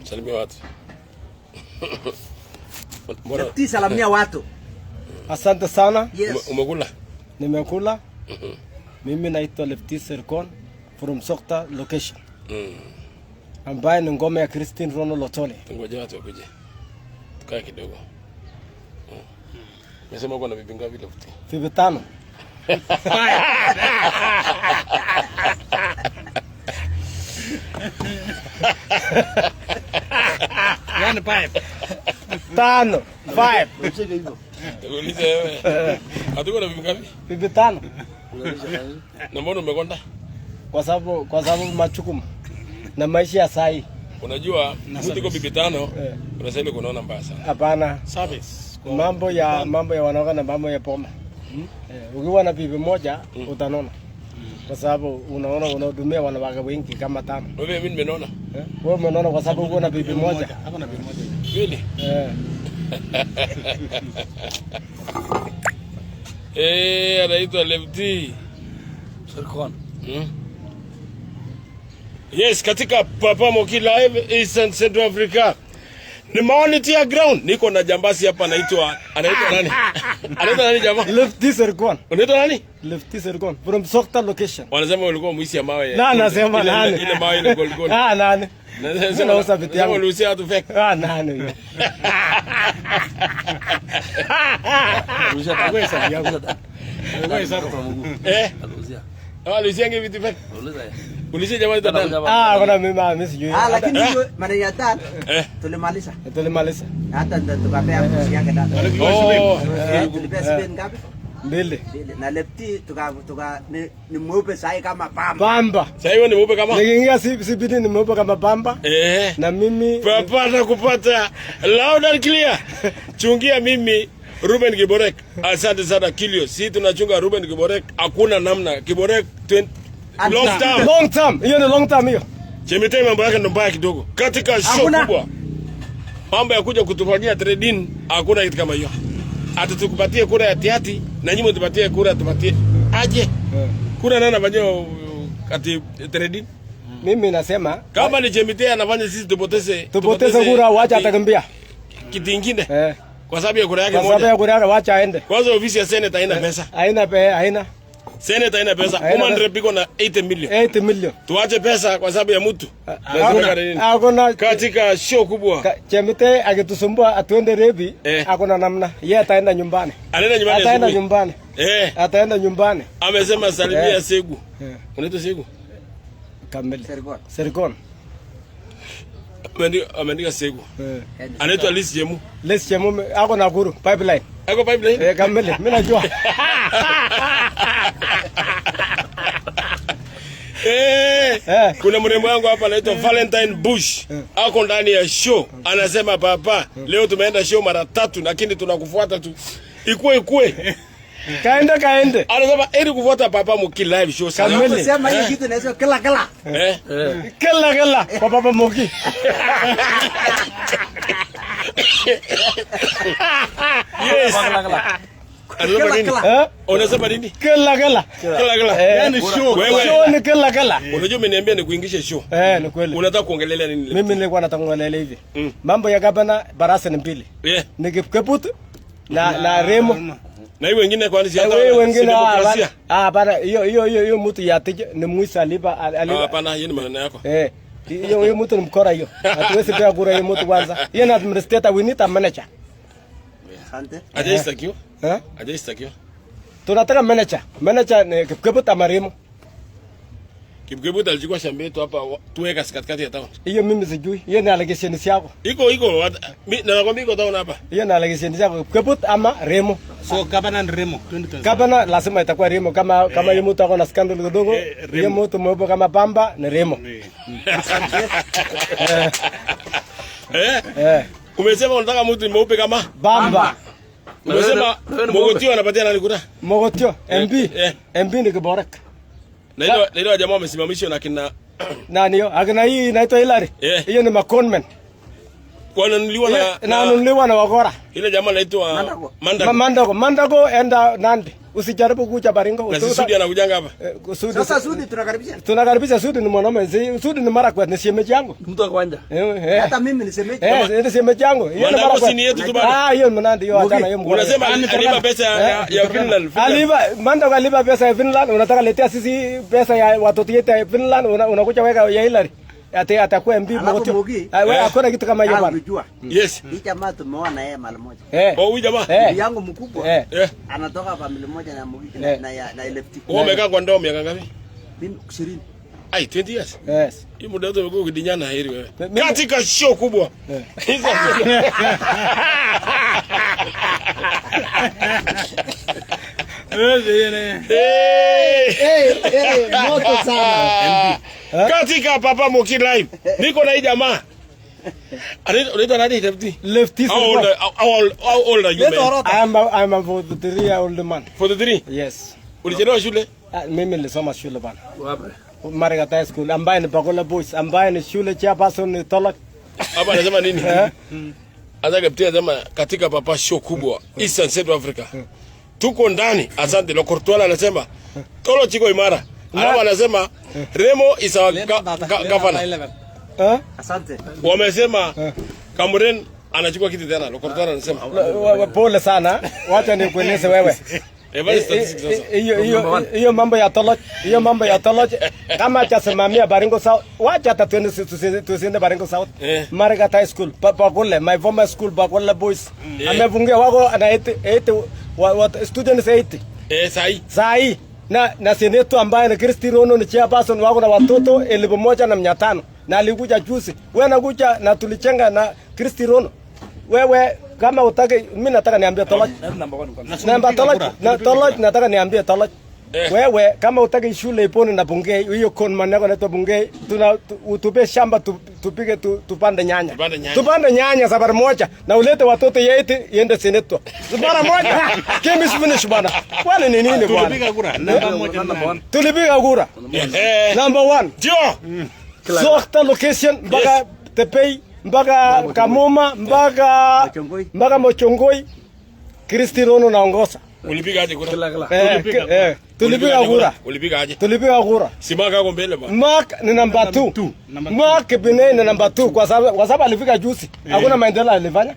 Salimia watu. Lefty, salamia watu. Asante sana. Yes. Umekula? Nimekula. Mimi naitwa Lefty Serikon from Sokta location. Ambaye ni ngome ya Christine Rono Lotole. Ngoja watu wakuje. Tukae kidogo. Umesema uko na bibi ngapi Lefty? Bibi 5. Yaani 5. 5. Uliza wewe. Hatuko na bibi ngapi? Bibi 5. Na mbona umekonda? Kwa sababu machukumu na maisha ya sai. Unajua mtu kwa bibi 5 unasema kunaona mbaya sana. Hapana. Service. Mambo ya wanawake na mambo ya pombe. Ukiwa na bibi moja utanona. Kwa sababu unaona unahudumia wanawake wengi kama 5. Wewe mimi nimeona. Wewe umeona kwa sababu uko na bibi moja. Hapo na bibi moja. Kweli? Anaitwa Lefty Serikon. Yes, katika Papa Moki Live Eastern Central Africa. Ni maoni ya ground. Niko na jambasi hapa anaitwa nani? Anaitwa nani jamaa? Lefty Serikon. Unaitwa nani? Lefty Serikon from Sokta location. Wanasema ulikuwa mwisi ya mawe. Na nasema nani? Ile mawe ile gold gold. Nani? Nasema usa vitu yangu. Uliusia watu fake. Nani? Ruhusa kwa sababu yangu. Wewe sasa kwa Mungu. Alusia. Alusia ngi vitu fake. Ulisia jamaa ndio. Kuna mimi sijui. Lakini hiyo mara ya tatu tulimaliza. Hata tukapea kusi yake dada. Tulipea spend ngapi? 2. Na Lefty ni mweupe sai kama pamba. Pamba. Sasa hiyo ni mweupe kama? Nikiingia CBD ni mweupe kama pamba. Na mimi Papa kupata loud and clear. Chungia mimi Ruben Kiborek. Asante sana Kilio. Si tunachunga Ruben Kiborek. Hakuna namna. Kiborek long term. Hiyo ni long term hiyo. Chemitei mambo yake ndo mbaya kidogo. Katika show kubwa. Mambo ya kuja kutufanyia trading hakuna kitu kama hiyo. Hata tukupatie kura ya tiati na nyinyi mtupatie kura tupatie. Aje. Kura nani anafanya ati trading? Mimi nasema kama ni Chemitei anafanya sisi tupoteze kura, wacha atakimbia. Kitu kingine. Kwa sababu ya kura yake moja. Kwa sababu ya kura yake wacha aende. Kwanza ofisi ya Senate haina pesa. Haina. Senate haina pesa. Woman biko na 8 million. 8 million. Tuache pesa kwa sababu ya mtu. Hakuna katika show kubwa. Chemitei akitusumbua atuende rebi, hakuna namna. Yeye ataenda nyumbani. Ataenda nyumbani. Ataenda nyumbani. Amesema salimia Segu. Unaitwa Segu? Kamili. Serikon. Ameandika Segu. Anaitwa Liz Jemu. Liz Jemu ako na guru pipeline. Ako pipeline? Kamili. Mimi najua. Kuna mrembo wangu hapa anaitwa Valentine Bush. Ako ndani ya show. Anasema papa, leo tumeenda show mara 3 lakini tunakufuata tu. Ikue. Kaende. Anasema ili kufuata Papa Moki Live show sana. Anasema hii kitu inaitwa kila. Kila kwa Papa Moki. Yes. Unasema nini? Kila. Yaani show. Show ni kila. Unajua umeniambia ni kuingisha show. Ni kweli. Unataka kuongelelea nini? Mimi nilikuwa nataka kuongelelea hivi. Mambo ya gavana barasa ni mbili. Ni Kipkeput na Remo. Na hiyo wengine kwa nini wengine bana hiyo mtu yatije ni Musa alipa hapana hiyo ni maneno yako. Hiyo mtu ni mkora hiyo. Hatuwezi pia kura hiyo mtu kwanza. Yeye ni administrator, we need a manager. Asante. Ajaistakiwa? Ajaistakiwa. Tunataka manager. Manager ni Kipkeput ama Remo. Kipkeput alichukua shamba yetu hapa tuweka katikati ya town. Hiyo mimi sijui. Hiyo ni allegation yako. Iko na nakwambia iko town hapa. Hiyo ni allegation yako. Kipkeput ama Remo. So gavana ni Remo. Gavana lazima itakuwa Remo kama yeye mtu ako na scandal kidogo. Yeye mtu mweupe kama pamba ni Remo. Umesema unataka mtu mweupe kama pamba. Umesema Mogotio anapatia nani kura? Mogotio MP ni Kiborek. Na ile jamaa wamesimamishwa na kina nani hiyo? Akina hii inaitwa Hilary. Hiyo ni McConman. Wananunuliwa na nunuliwa na wakora. Ile jamaa anaitwa Mandago enda Nandi. Usijaribu kuja Baringo. Na Sudi anakujanga hapa. Sasa Sudi tunakaribisha. Tunakaribisha Sudi ni mwanaume. Sudi ni mara kwa ni shemeji yangu. Mtu akwanja. Hata mimi ni shemeji. Ni shemeji yangu. Mandago si ni yetu tu bana. Hiyo ni Nandi hiyo achana hiyo. Unasema alipa pesa ya Finland. Mandago alipa pesa ya Finland. Unataka letea sisi pesa ya watoto yetu ya Finland. Unakuja weka ya Hillary. Atakuwa MB mmoja. Wewe hakuna kitu kama hiyo bana. Yes. Hii jamaa tumeona yeye mara moja. Huyu jamaa yangu mkubwa anatoka familia moja na Mugi na Lefty. Wewe umekaa kwa ndoo miaka ngapi? Mimi 20. Ai 20 years. Yes. Hii muda wote umekuwa ukidinyana heri wewe. Katika show kubwa. Hizo. Moto sana. Katika Papa Moki live. Niko na hii jamaa. Anaitwa nani Lefty? Lefty. How old are you man? I'm a 43-year-old man. 43? Yes. Ulichelewa shule? Mimi nilisoma shule bana. Wapi? Marigata School. Ambaye ni Bagola Boys. Ambaye ni shule chairperson ni Tolak. Hapa anasema nini? Anataka kutia sema katika Papa show kubwa Eastern Central Africa. Tuko ndani. Asante Lokortwala anasema Tolo chiko imara. Alafu anasema Remo is our governor. Asante. Wamesema Kamuren anachukua kiti tena. Lokortwala anasema pole sana. Wacha nikueleze wewe. Hiyo mambo ya Toloj, kama atasimamia Baringo South, wacha hata tusiende Baringo South. Marigata School, Bagola, my former school Bagola Boys. Amefungia wako ana 80 students 80. Sahi. Na seneto ambaye ni Kristi Rono ni chairperson wako na watoto 1500 na alikuja juzi. Wewe nakuja na tulichenga na Kristi Rono. Wewe kama utake mimi nataka niambie Toloj. Namba Toloj nataka niambie Toloj. Wewe kama utake shule ipone na Bungei, hiyo con manako naitwa Bungei, tupe shamba tupige tupande nyanya. Tupande nyanya safari moja na ulete watoto yetu iende seneto. Safari moja. Game finish bana. Wale ni nini bwana? Tulipiga kura. Namba moja number 1. Tulipiga kura. Number 1. Ndio. Sokta location mpaka Tepei mpaka Kamoma mpaka Mochongoi Kristi Rono naongoza. Ulipiga aje kura? Tulipiga kura. Ulipiga aje? Tulipiga kura. Simaka kwa mbele bwana. Mark ni number 2. Mark Binei ni number 2 kwa sababu alifika juzi. Hakuna maendeleo alifanya.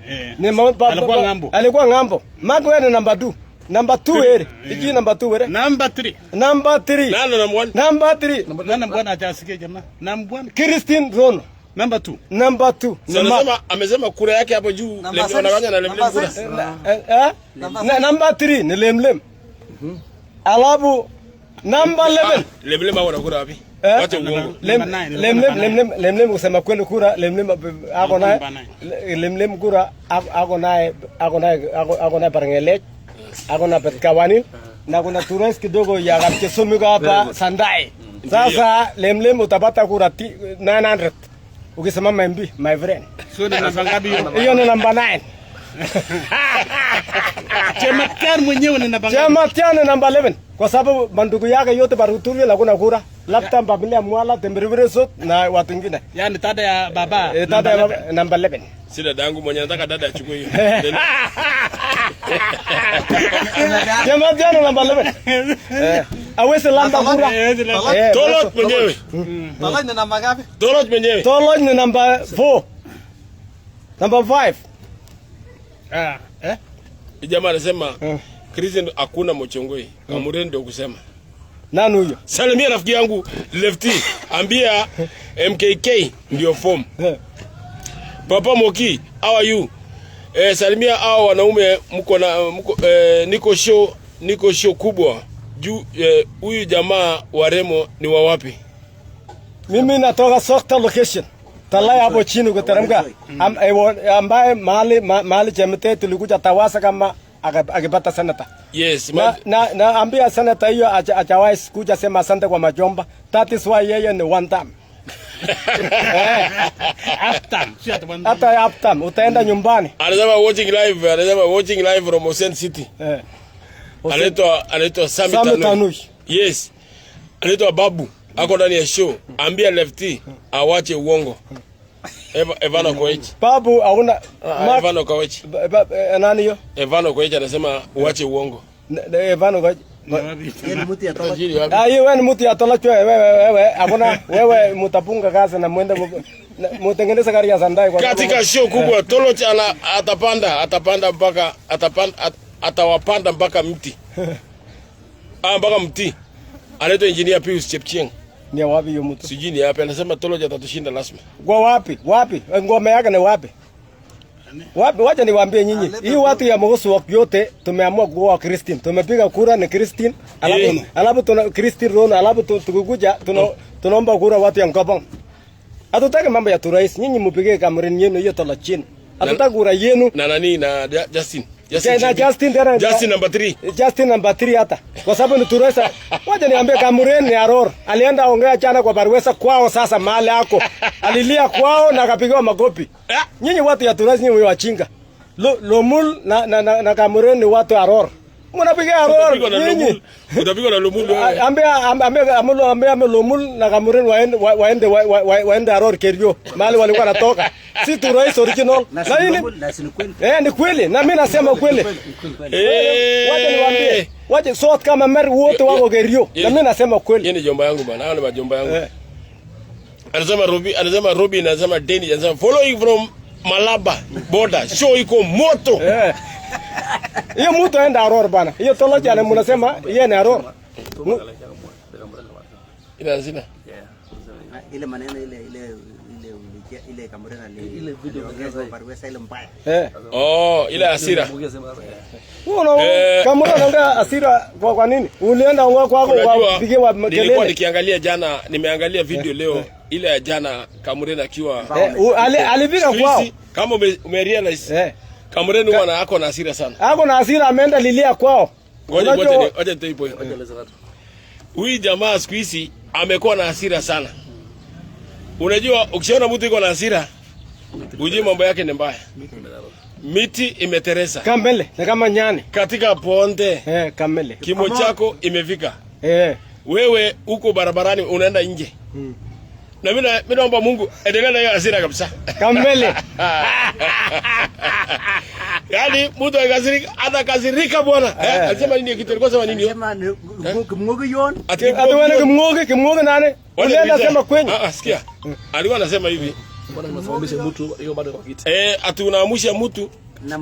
Alikuwa ngambo. Mark wewe ni number 2. Number 2 ere. Hiki number 2 ere. Number 3. Number 3. Nani number 1? Number 3. Nani bwana atasikia jamaa? Number 1. Kristi Rono. Number 2. Number 2. Sasa amesema kura yake hapo juu wanafanya na Lemlem kura. Number 3 ni Lemlem. Alafu number 11. Lemlem hapo kura wapi? Wacha uongo. Lemlem kusema kweli kura Lemlem ako naye. Lemlem kura ako naye Parangele. Ako na Petkawani na kuna tourist kidogo ya Kapkesumigo hapa Sandai. Sasa Lemlem utapata kura 900. Ukisimama MB, my friend. So ni namba ngapi hiyo? Hiyo ni namba 9. Chematian mwenyewe ni namba ngapi? Chematian ni namba 11. Kwa sababu bandugu yake yote Baruturia hakuna kura. Lapta familia Mwala, Tembirivire Sot na watu wengine. Yaani dada ya baba. Dada ya baba namba 11. Si dada yangu mwenye nataka dada achukue hiyo. Chematian namba 11. Awese lamba kura. Toloj mwenyewe. Toloj ni namba ngapi? Toloj mwenyewe. Toloj ni namba 4. Number 5. Jamaa anasema Kristo hakuna Mochongoi. Kamuren ndio kusema. Nani huyo? Salimia rafiki yangu Lefty. Ambia MKK ndio form. Papa Moki, how are you? Salimia hao wanaume niko show kubwa. Juu huyu jamaa wa Remo ni wa wapi? Mimi natoka Sokta location. Talaya hapo chini kuteremka. Ambaye mahali Chemete tulikuja Tawasa kama akipata senata. Yes, na ambia senata hiyo achawahi kuja sema asante kwa majomba. That is why yeye ni one time. Hata after utaenda nyumbani. Anasema watching live from Ocean City. Anaitwa Summit Tanush. Yes. Anaitwa Babu. Ako ndani ya show. Ambia Lefty awache uongo. Evano Koech. Babu hauna Evano Koech. Nani hiyo? Evano Koech anasema uache uongo. Evano Koech. Yeye ni mtu ya tola. Hiyo wewe ni mtu ya tola wewe hakuna wewe mtapunga kazi na mwende mtengeneza gari ya Sandai kwa katika show kubwa Toloch atapanda mpaka atawapanda mpaka mti. Mpaka mti. Anaitwa engineer Pius Chepchieng. Ni wapi hiyo mtu? Sijui ni wapi, anasema Toloch atatushinda lazima. Kwa wapi? Wapi? Ngome yake ni wapi? Wapi? Wacha niwaambie nyinyi. Hii watu ya Mogoswo yote tumeamua kuoa Christian. Tumepiga kura ni Christian. Alafu tuna Christian Rono, alafu tukikuja tunaomba kura watu ya Ngobong. Hatutaki mambo ya turais. Nyinyi mpige Cameroon yenu hiyo tola chini. Hatutaki kura yenu. Na nani na Justin number 3. Justin number 3 hata. Kwa sababu ni turesa. Wacha niambie Cameroon ni Aror. Alienda ongea jana kwa Barwesa kwao sasa mahali yako. Alilia kwao na akapigiwa makopi. Nyinyi watu ya turesa nyinyi wachinga. Lomul na Cameroon ni watu Aror. Mnapiga Aror nyinyi. Utapigwa na Lomul. Ambia Lomul na Cameroon waende Aror Kerio. Mahali walikuwa natoka. Si turesa original. Ni kweli. Na mimi nasema kweli. Wacha niwaambie. Wacha sort kama mer wote wako Kerio. Na mimi nasema kweli. Yeye ni jomba yangu bwana. Hao ni majomba yangu. Anasema Robi, anasema Deni, anasema following from Malaba border. Show iko moto. Hiyo mtu aenda Aror bana. Hiyo Toloch mnasema yeye ni Aror. Ila zina. Ile maneno ile Cameroon ile video kwa Barwesa ile mbaya. Ile hasira. Cameroon anaongea hasira kwa nini? Ulienda ongea kwako kupigiwa kelele. Nilikuwa nikiangalia jana, nimeangalia video leo ile ya jana Cameroon akiwa alipiga kwao. Kama umerealize Cameroon huwa ako na hasira sana. Ako na hasira, ameenda lilia kwao. Ngoja nitaipo. Huyu jamaa siku hizi amekuwa na hasira sana. Unajua ukishaona mtu yuko na hasira, ujue mambo yake ni mbaya. Miti imeteresa. Kamele, na kama nyani. Katika ponde. Kamele. Kimo chako imefika. Wewe uko barabarani unaenda nje. Na mimi naomba Mungu endelea na hiyo hasira kabisa. Kamele. Yaani mtu akakasirika bwana. Alisema nini kitu alikuwa sema nini? Sema kimngogi yon. Ati kimngogi nani? Ulienda sema kwenye. Sikia. Alikuwa anasema hivi. Bwana mnafahamisha mtu hiyo bado kwa kiti. Ati unaamusha mtu.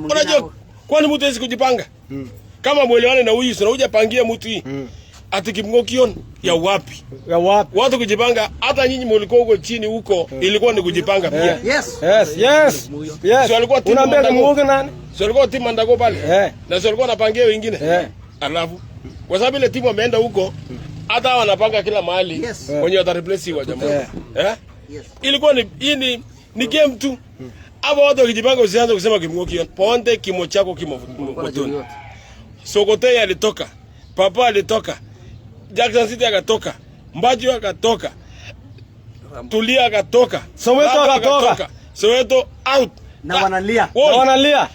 Unajua kwani mtu hawezi kujipanga? Kama mwelewane na huyu, sio hujapangia mtu hii. Ati kimngokion ya wapi? Ya wapi? Watu kujipanga, hata nyinyi mlikuwa huko chini huko, ilikuwa ni kujipanga pia. Yes. Sio alikuwa timu unaambia kimngoki nani? Sio alikuwa timu Mandago pale. Na sio alikuwa anapangia wengine. Alafu kwa sababu ile timu ameenda huko, hata wanapanga kila mahali wenye wata replace wa jamaa. Ilikuwa ni game tu. Hapo watu wakijipanga usianze kusema kimngokion. Ponde kimo chako kimo motoni. Sokote alitoka. Papa alitoka. Jackson City akatoka. Mbaji akatoka. Tulia akatoka. Soweto akatoka. Soweto out. Na wanalia.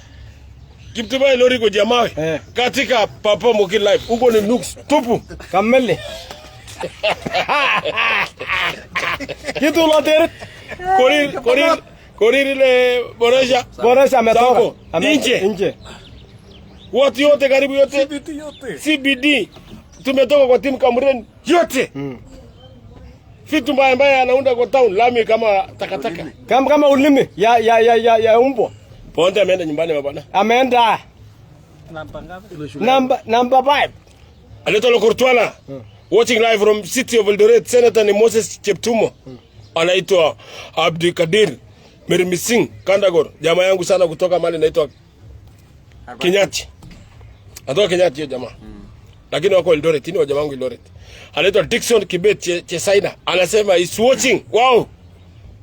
Kiptubai lori kwa jamaa. Katika Papa Moki live. Huko ni nuks tupu. Kamele. Kitu lotere. Korir ile Boresha ametoka. Nje. Watu yote karibu yote. CBD. Tumetoka kwa timu Cameroon yote. Vitu mbaya anaunda kwa town lami kama takataka. Kama ulimi ya umbwa. Ponde ameenda nyumbani bwana. Ameenda. Number 5. Aletolo Kurtwala. Watching live from city of Eldoret, Senator ni Moses Cheptumo. Anaitwa Abdikadir Mermising Kandagor. Jamaa yangu sana kutoka mali naitwa Kenyati. Atoka Kenyati hiyo jamaa. Lakini wako Eldoret, ni jamaa wangu Eldoret. Anaitwa Dickson Kibet Chesaina. Anasema is watching. Wow.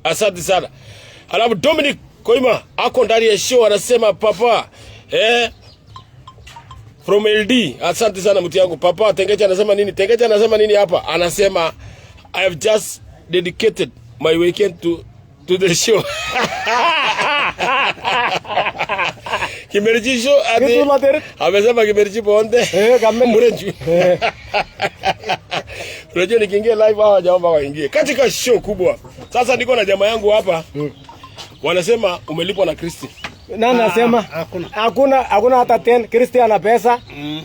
Asante sana. Alafu Dominic Koima ako ndani ya show anasema papa from LD. Asante sana mtu yangu. Papa Tengecha anasema nini? Tengecha anasema nini hapa? Anasema I have just dedicated my weekend to the show. Kimeriji show amesema Kimeriji ponde. Murenju. Unajua nikiingia live hawa jamaa waingie katika show kubwa. Sasa niko na jamaa yangu hapa. wanasema umelipwa na Kristi. Nani nasema? Hakuna hata 10. Kristi ana pesa.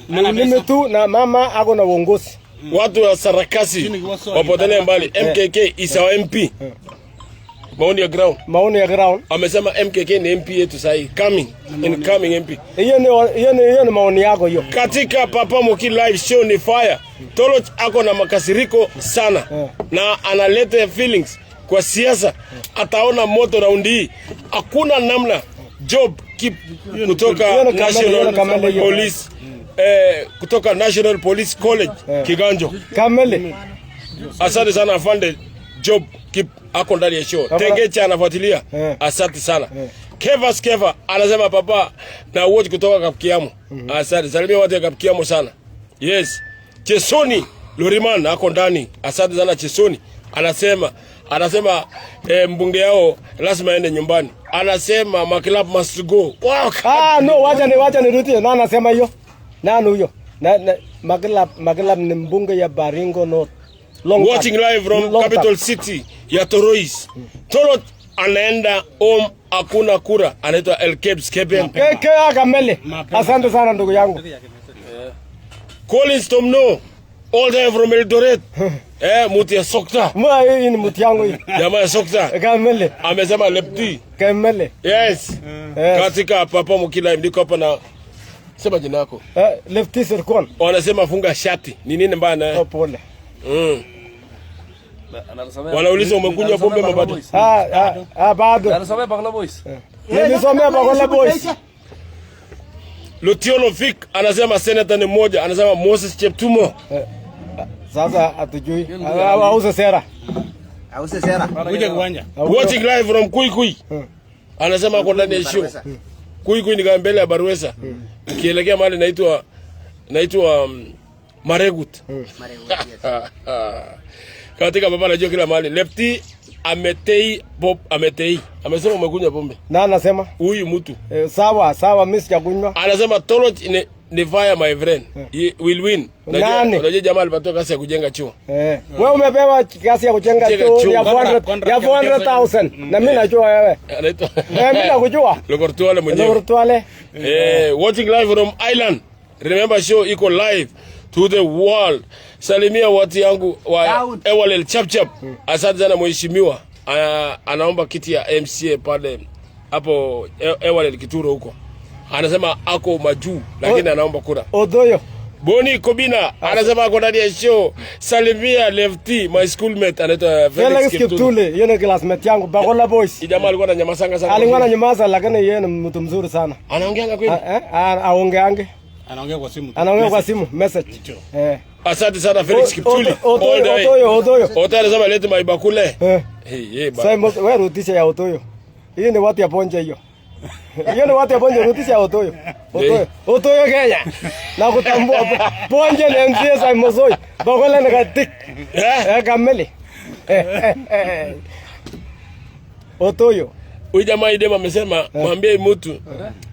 Mimi tu na mama ako na uongozi. Watu wa sarakasi wapotele mbali. MKK is our MP. Maoni ya ground. Amesema MKK ni MP yetu sahi. Incoming MP. Hiyo ni maoni yako hiyo. Katika Papa Moki live show ni fire. Toloch ako na makasiriko sana. Na analeta feelings kwa siasa. Ataona moto raundi hii. Hakuna namna. Job keep kutoka National Police. Kutoka National Police College Kiganjo. Kamele. Asante sana afande Job keep ako ndani ya show. Tengecha anafuatilia. Asante sana. Keva anasema papa na wote kutoka Kapkiamo. Asante. Salimia watu wa Kapkiamo sana. Yes. Chesoni Loriman ako ndani. Asante sana Chesoni. Anasema mbunge yao lazima aende nyumbani. Anasema Maklab must go. Wow. No, wacha nirudie. Nani anasema hiyo? Nani huyo? Maklab ni mbunge ya Baringo North. Watching live from capital city ya Torois. Toro anaenda hakuna kura. Anaitwa Elkebs Keben. Kamele. Asante sana ndugu yangu. Collins Tomno. All the way from Eldoret. Muti ya Sokta. Hii ni muti yangu hii. Jamaa ya Sokta. Kamele. Amesema Lepti. Kamele. Yes. Katika Papa Moki live ndiko hapa na sema jina lako. Lepti Sirkon. Wanasema funga shati. Ni nini mbaya? Pole. Wanauliza umekunywa pombe mabado? Bado. Anasomea Bagla Boys. Nilisomea Bagla Boys. Lutiono Fik anasema senator ni mmoja, anasema Moses Cheptumo. Sasa hatujui. Auze sera. Kuja kiwanja. Watching live from Kuikui. Anasema kwa ndani ya show. Kuikui ni mbele ya Baruesa. Kielekea mahali naitwa Maregut. Katika baba anajua kila mahali. Lefty ametei. Amesema umekunywa pombe. Na anasema huyu mtu. Sawa mimi sijakunywa. Anasema Toloch ni fire my friend. He will win. Unajua jamaa alipata kazi ya kujenga chuo. Wewe umepewa kazi ya kujenga chuo ya 400,000. Na mimi najua wewe. Anaitwa. Mimi nakujua. Lokortuale mwenyewe. Lokortuale. Watching live from Island. Remember show iko live to the world. Salimia watu yangu wa Ewalel Chapchap. Asante sana mheshimiwa. Anaomba kiti ya MCA pale hapo Ewalel Kituro huko. Anasema ako majuu lakini anaomba kura. Odoyo. Boni Kobina anasema ako ndani ya show. Salimia Lefty my schoolmate anaitwa Felix Kiptule. Yeye ni classmate yangu Bagla Boys. Jamaa alikuwa ananyamaza sana. Alikuwa ananyamaza lakini yeye ni mtu mzuri sana. Anaongeanga kweli? Aongeange. Anaongea kwa simu message. Asante sana Felix Kiptuli. Odoyo. Anasema lete maibakule. Sasa wewe rutisha ya Odoyo. Hii ni watu ya Ponje hiyo. Hiyo ni watu ya Ponje rutisha ya Odoyo. Odoyo Kenya. Na kutambua Ponje ni MCA Simon Mosoi. Bagala na katik. Kamele. Odoyo. Huyu jamaa idema amesema mwambie mtu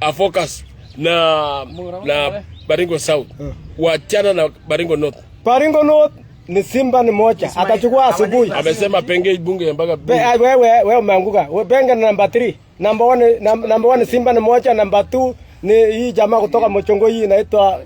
afocus na Baringo South. Wachana na Baringo North. Baringo North ni Simba ni moja. Atachukua asubuhi. Amesema penge bunge mpaka wewe umeanguka. Wewe penge number 3. Number 1 Simba ni moja, number 2 ni hii jamaa kutoka Mochongo hii inaitwa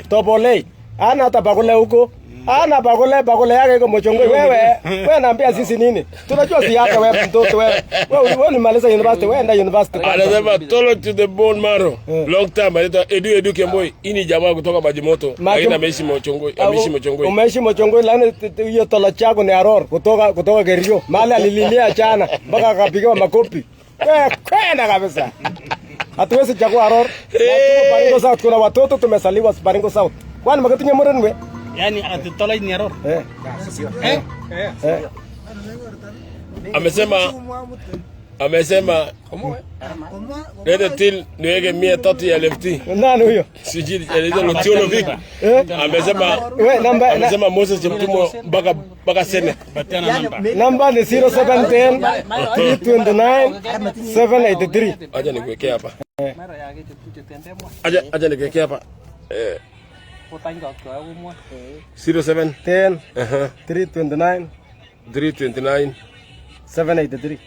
Tobole. Ana hata Bagula huko. Ana Bagula yake iko Mochongo. Wewe naambia sisi nini? Tunajua si yake wewe mtoto wewe. Wewe unimaliza university, wewe enda university. Anasema Tolo to the bone marrow. Long time anaitwa Edu Kemboi. Hii jamaa kutoka Majimoto. Lakini ameishi Mochongo. Umeishi Mochongo lakini hiyo Tolo chako ni Aror kutoka Kerio. Mali alililia jana mpaka akapigiwa makopi. Kwenda kabisa. Hatuwezi chagua Aror. Baringo South kuna watoto tumesaliwa Baringo South. Kwani makatinya mwana wewe? Yani atatola ni Aror. Amesema lete til niweke 300 ya Lefty. Nani huyo? Sijui alizo Lutiono Vic. Amesema Moses Cheptumo mpaka Senate. Namba ni 0710 329 783. Acha nikuwekea hapa. Acha nikuwekea hapa. 0710 329 783.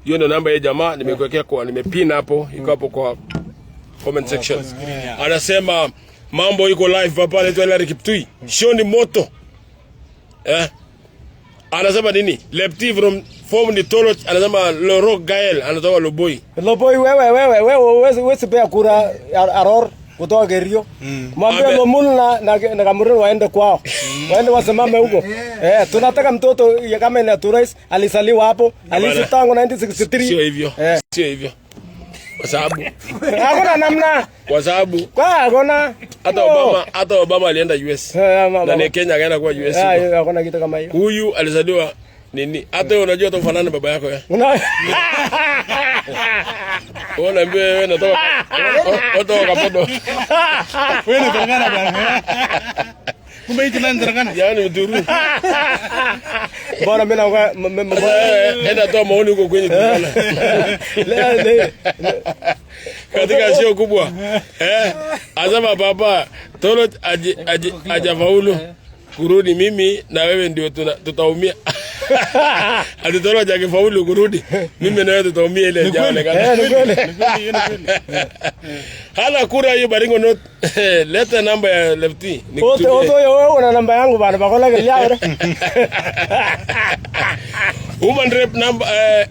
Hiyo ndio namba ya jamaa nimekuwekea kwa nimepin hapo, iko hapo kwa comment section. Anasema mambo iko live hapa anaitwa Larry Kiptui. Show ni moto. Anasema nini? Lepti from the Toloch anasema Loro Gael anatoka Loboi. Loboi wewe uwezi pea kura Aror kutoka Kerio. Mwambie Lomul na Kamurin waende kwao. Waende wasimame huko. Tunataka mtoto kama ni Turais alizaliwa hapo, aliishi tangu 1963. Sio hivyo. Sio hivyo. Kwa sababu hakuna namna. Kwa sababu hakuna hata Obama alienda US. Na ni Kenya akaenda kwa US. Hakuna kitu kama hiyo. Huyu alizaliwa nini? Hata unajua tofanana baba yako ya. Unaambia wewe natoka Kapodo. Wewe ni Turkana bwana. Kumbe hicho nani Turkana? Yaani Mturu. Bora mimi na enda toa maoni huko kwenye Turkana. Katika show kubwa. Azama baba Tolo ajafaulu kurudi, mimi na wewe ndio tutaumia. Atitolo hajafaulu kurudi, mimi na wewe tutaumia ile hajaonekana. Hala kura hiyo Baringo not. Leta namba ya Lefty. Oto wewe una namba yangu bana bakola geliaure.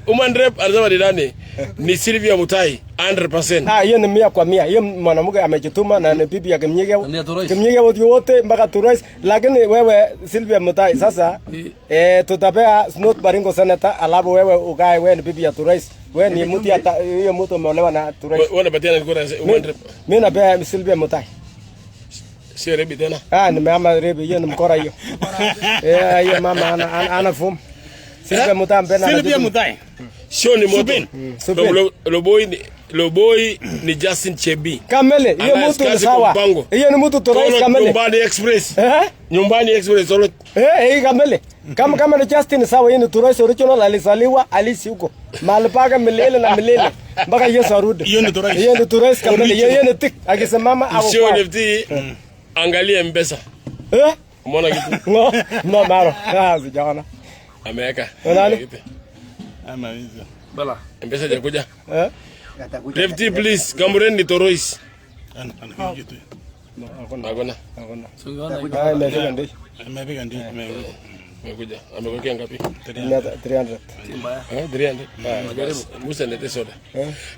Woman rep anasema ni nani? Ni Sylvia Mutai 100%. Hiyo ni 100%. Hiyo mwanamke amejituma na ni bibi ya Kimnyege wote mpaka Turais, lakini wewe Sylvia Mutai sasa tutapea North Baringo Senator, alafu wewe ukae wewe ni bibi ya Turais. Wewe ni mtu hiyo mtu umeolewa na Turais. Wewe unapatia nani kura woman rep? Mimi napea Sylvia Mutai. Sio rebi tena. Nimeama rebi hiyo ni mkora hiyo. Hiyo mama ana fumu. Sylvia Mutai mbena. Sylvia Mutai. Sio ni moto. Loboi ni Justin Chebi. Kamele, hiyo mtu ni sawa. Hiyo ni mtu Turais Kamele. Nyumbani Express. Nyumbani Express solo. Kamele. Kama ni Justin sawa, hiyo ni Turais original, alizaliwa alisi huko. Mahali paka milele na milele. Mpaka Yesu arudi. Hiyo ni Turais. Hiyo ni Turais Kamele. Hiyo ni tik akisimama au. Sio Lefty. Angalia M-Pesa. Umeona kitu? No maro. Sijaona. Ameweka. Nani? Amaweza. Bala. M-Pesa hajakuja. Lefty please, Kamuren ni Torois. Anakuja tu. Hakuna. Amepika ndio. Amekuja. Amekuja ngapi? 300. 300. Musa nete soda.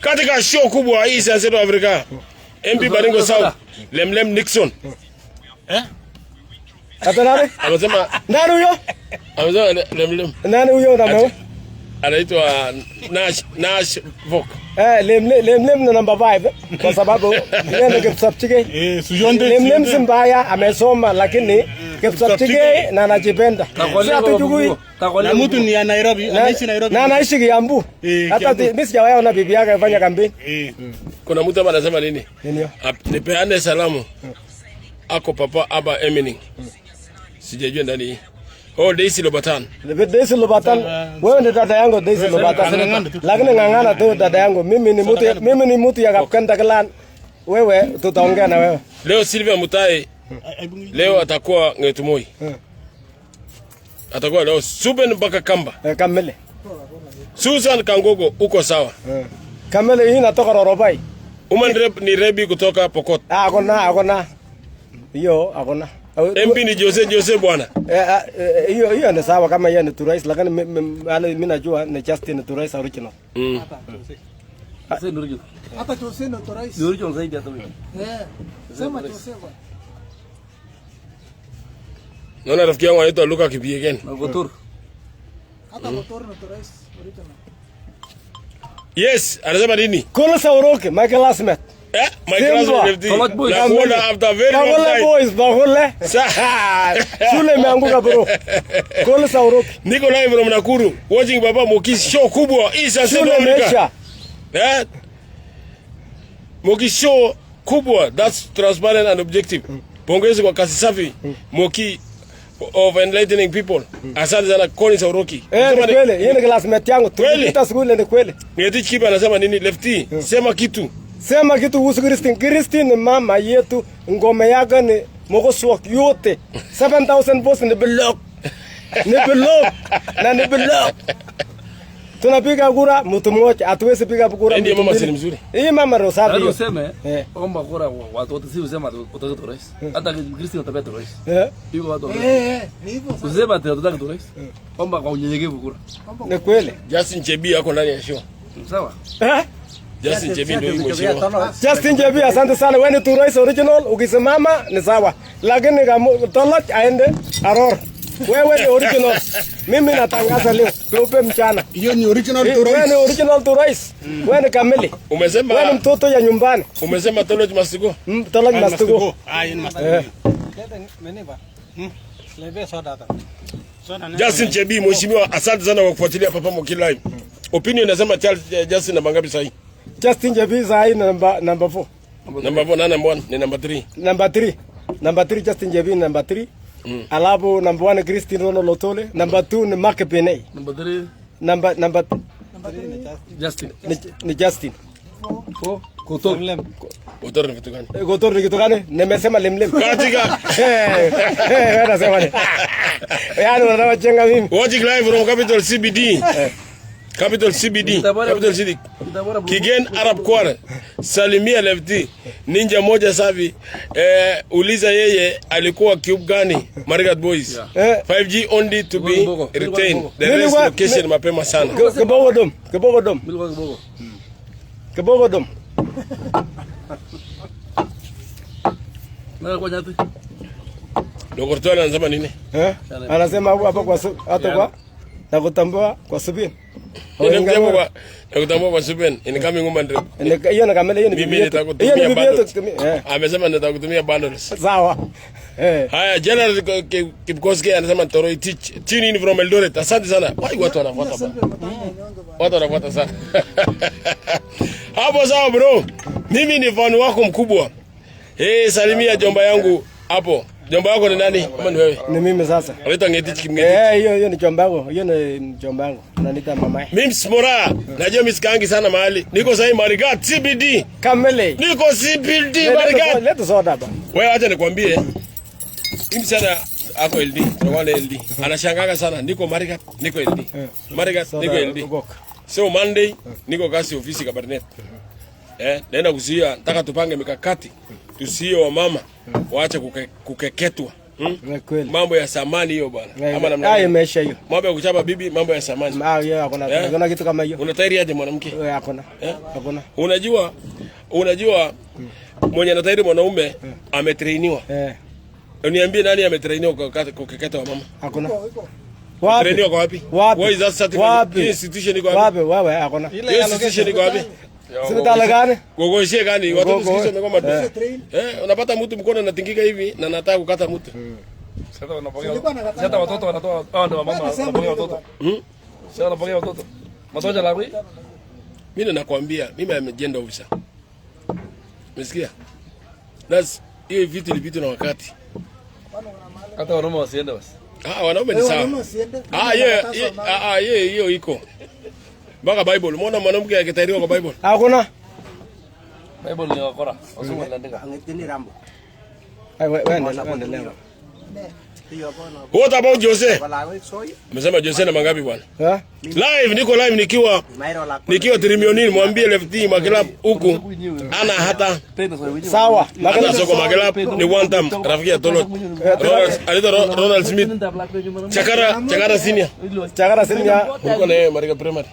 Katika show kubwa hii sasa South Africa. MP Baringo South. Lemlem Nixon. Hata nani? Anasema nani huyo? Anasema Lemlem. Nani huyo ndio? Anaitwa Nash Vok. Lemlem na number 5 kwa sababu yeye ndio Kipsapchike. Lemlem Simbaya amesoma lakini Kipsapchike na anajipenda. Sasa tujui na mtu ni ya Nairobi, anaishi Nairobi. Na anaishi Kiambu. Hata mimi sijawahi bibi yake afanya kampeni. Kuna mtu hapa anasema nini? Nini? Nipeane salamu. Ako papa aba Emining. Sijajua ndani hii. Daisy Lobatan. Daisy Lobatan. Wewe ni dada yangu Daisy Lobatan. Lakini ngangana tu dada yangu. Mimi ni mtu ya Kapkenda Clan. Wewe tutaongea na wewe. Leo Sylvia Mutai. Leo atakuwa Ngetumoi. Atakuwa leo Suben mpaka Kamba. Kamele. Susan Kangogo uko sawa. Kamele hii natoka Rorobai. Woman rep ni Rebi kutoka Pokot. Akona. Hiyo akona. MP ni Jose bwana. Hiyo ni sawa kama yeye ni Turais, lakini mimi najua ni Justin Turais original. Sasa ni original. Hata Jose ni Turais. Ni original zaidi hata wewe. Sema Jose bwana. Naona rafiki yangu anaitwa Luka Kibiegen. Magotor. Hata Magotor ni Turais original. Yes, anasema nini? Kola Sauroke, Michael Smith. Michael Smith. Nakuona after very long time. Boys, Bahole. Shule imeanguka bro. Kola Sauroke. Niko live from Nakuru watching Baba Moki show kubwa. Isa Shule imeisha. Moki show kubwa. That's transparent and objective. Pongezi kwa kazi safi. Moki of enlightening people. Asante sana Collins Sauroki. Kweli, yeye ni classmate yangu. Tulipita shule ni kweli. Ngeti Chiba anasema nini Lefty? Sema kitu. Sema kitu kuhusu Christine. Christine mama yetu, ngome yake ni Mogoswak yote. 7,000 votes ni block. Ni block. Na ni block. Tunapiga kura mtu mmoja, hatuwezi piga kura. Ndio mama si mzuri. Hii mama ndo safi. Ndio useme omba kura watu wote si usema utatoka rais. Hata Kristo atabeta rais. Hiyo watu. Ni hivyo sasa. Usema atataka rais. Omba kwa unyenyekevu kura. Ni kweli. Justin Chebi ako ndani ya show. Sawa? Justin Chebi ndio mheshimiwa. Justin Chebi, asante sana. Wewe ni tu rais original, ukisimama ni sawa. Lakini kama Tolot aende Aror. Wewe ni original. Mimi natangaza leo. Tupe mchana. Hiyo ni original to Wewe ni rais. original tu rais. Wewe ni kamili. Umesema Wewe ni mtoto ya nyumbani. umesema Tolot must go. Tolot must go. Yeye must go. Justin Chebi mheshimiwa, asante sana kwa kufuatilia Papa Moki Live. Opinion inasema Justin namba ngapi sasa? Justin Chebi sasa ni number 4. Number 4 na number 1 ni number 3. Number 3 Justin Chebi number 3. Alafu number 1 Christine Rono Lotole, number 2 ni Mark Peney. Number 3 Number Justin. ni Justin. 4 Kotor. Kotor ni kitu gani? Kotor ni kitu gani? Nimesema lemlem. Katika Wewe unasema nini? Yaani unataka chenga mimi. Watching live from Capital CBD. Capital CBD. Capital City. Kigen Arab Quarter. Salimia Lefty. Ninja moja safi. Uliza yeye alikuwa cube gani? Marigat Boys. 5G only to be retained. The rest location mapema sana. Kebogo dom. Na kwa nyati. Dr. Tola anasema nini? Anasema hapa kwa hata kwa na kutambua kwa subini. Nakutambua kwa Suben in coming woman trip. Hiyo na kamera hiyo ni Mimi nitakutumia bundles. Amesema nitakutumia bundles. Sawa. Haya, General Kipkoski anasema Toroi teach. Tune in from Eldoret. Asante sana. Watu wanafuata bana. Watu wanafuata sana. Hapo sawa bro. Mimi ni fan wako mkubwa. Salimia jomba yangu hapo. Jomba yako ni nani? Kama ni wewe. Ni mimi sasa. Anaitwa Ngetich Kimgetich. Hiyo ni jomba yangu. Hiyo ni jomba yangu. Ananiita mama. Mimi Mora. Najua misikaangi sana mahali. Niko sasa Marigat CBD. Kamele. Niko CBD Marigat. Leta soda hapa. Wewe acha nikwambie. Mimi sana ako LD. Tunaona LD. Anashangaga sana. Niko Marigat, niko LD. Marigat, niko LD. So Monday niko kasi ofisi Kabarnet. Naenda kusia, nataka tupange mikakati. Tusie wa mama waache kukeketwa. Mambo ya samani hiyo bwana. Ama namna hiyo imesha hiyo. Mambo ya kuchapa bibi, mambo ya samani. Hiyo hakuna kitu kama hiyo. Unatairi aje mwanamke? Hakuna. Hakuna. Unajua mwenye anatairi mwanaume ametrainiwa. Uniambie nani ametrainiwa kukeketa wa mama? Hakuna. Wapi? Trainiwa kwa wapi? Wapi? Why is that certificate? Institution iko wapi? Wapi? Hakuna. Institution iko wapi? Hospitali gani? Gogoshie gani? Watoto sikisho wamegoma tu. Unapata mtu mkono anatingika hivi na anataka kukata mtu. Sasa watoto wanatoa ndio mama wanapokea watoto. Sasa wanapokea watoto. Matoja la wewe. Mimi nakwambia, mimi am agenda officer. Umesikia? That's hiyo vitu na wakati. Hata wanaume wasiende basi. Wanaume ni sawa. Hiyo iko. Baka Bible, umeona mwanamke akitairiwa kwa Bible? Hakuna. Bible ni wakora. Wazungu wanaandika. Angitini Rambo. Wewe endelea. What about Jose? Umesema Jose na mangapi bwana? Live, niko live nikiwa Trimionini, mwambie Lefty Makelap huku ana hata sawa. Hata soko Makelap ni one time rafiki ya Tolot. Ronald Smith. Chakara senior. Uko na yeye Marigat Primary.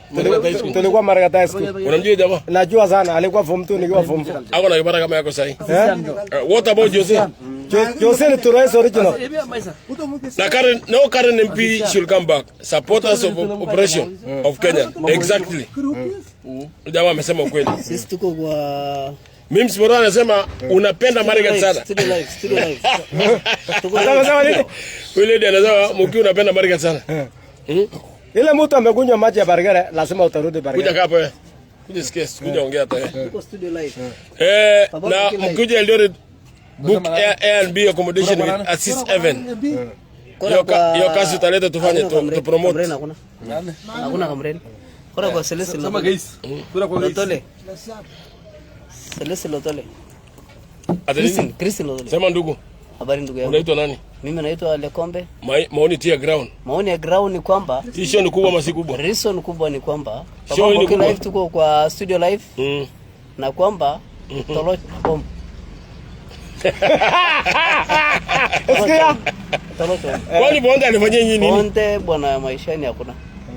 Tulikuwa Marigat High School. Unamjua jamaa? Najua sana, alikuwa form 2 nikiwa form 4. Ako na kibara kama yako sahi. What about Jose? Jose ni tu rais original. No current MP should come back. Supporters of operation of Kenya. Exactly. Jamaa amesema ukweli. Sisi tuko kwa Mimi Mora anasema unapenda Marigat sana. Still alive. Anasema nini? Yule ndiye anasema mki unapenda Marigat sana. Ile mtu amekunywa maji ya Bargere lazima utarudi Bargere. Kuja hapo wewe. Kuja sikia, kuja ongea hata wewe. tuko studio live. Na mkuja Eldoret book A&B accommodation with assist Evan. Hiyo kazi utaleta tufanye tu promote. Hakuna kamreni. Kora kwa Celeste Sema guys. Kura kwa Lotole. Celeste Lotole. Adresi Christine Lotole. sema ndugu. Habari ndugu yangu. Unaitwa nani? Mimi naitwa Lekombe. Maoni tia ground. Maoni ya ground ni kwamba Tisho ni kubwa masi kubwa. Reason kubwa ni kwamba Show ni kubwa. Live tuko kwa studio live. Na kwamba Toloch bomb. Sikia. Toloch. Kwani Bonde alifanyia nini? Bonde bwana maishani hakuna.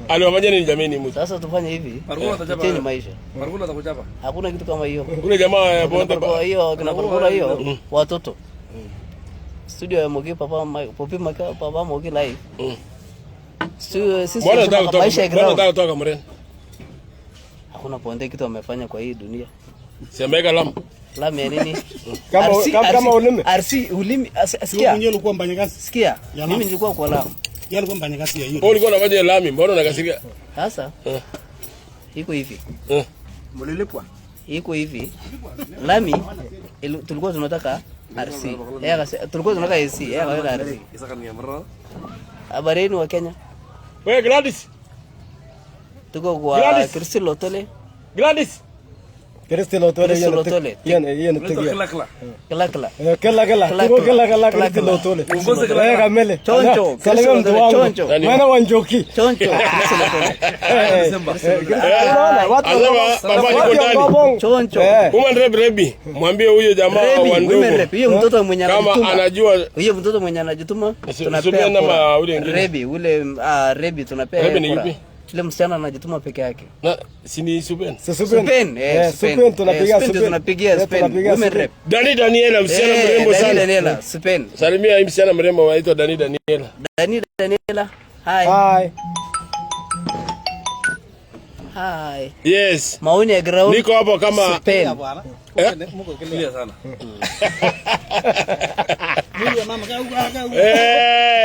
Aliwafanyia nini jamii mtu? Sasa tufanye hivi. Change maisha. Marugula atakuchapa. Hakuna kitu kama hiyo. Ule jamaa ya Bonde Kwa hiyo kinaparugula hiyo watoto. Studio ya Mogi papa Popi Maka papa Mogi live. Sisi maisha ya ground. Bwana kutoka Mren. Hakuna Bonde kitu amefanya kwa hii dunia. Siameka lam. Lam ya nini? Kama ulimi. RC ulimi asikia. Mwenyewe ulikuwa mfanyakazi. Sikia. Mimi nilikuwa kwa lam. Yeye alikuwa mfanyakazi ya hiyo. Wewe ulikuwa unafanya lami, mbona unakasikia? Sasa iko hivi. Mlilipwa. Iko hivi. Lami tulikuwa tunataka RC. Tulikuwa tunataka AC. Akaweka RC. Habari yenu wa Kenya. Wewe Gladys. Tuko kwa Crystal Lotole. Gladys. Crystal Lotole yeye Kala. Tuko kala Crystal Lotole. Wewe kamele. Choncho. Salimia mtu wangu. Mwana wa Njoki. Choncho. Crystal Lotole. Choncho. Woman Rebi. Mwambie huyo jamaa wa ndugu. Huyo mtoto mwenye anajituma. Kama anajua huyo mtoto mwenye anajituma tunapea na ule mwingine. Rebi ule Rebi tunapea. Rebi ni yupi? Ile msichana anajituma peke yake. Na si ni Supen. Supen tunapigia Supen. Tunapigia Supen. Women rep. Daniela msichana mrembo sana. Daniela Supen. Salimia hii msichana mrembo anaitwa Daniela. Daniela. Hi. Yes. Maoni ya ground. Niko hapo kama Supen. Mungu kilia sana.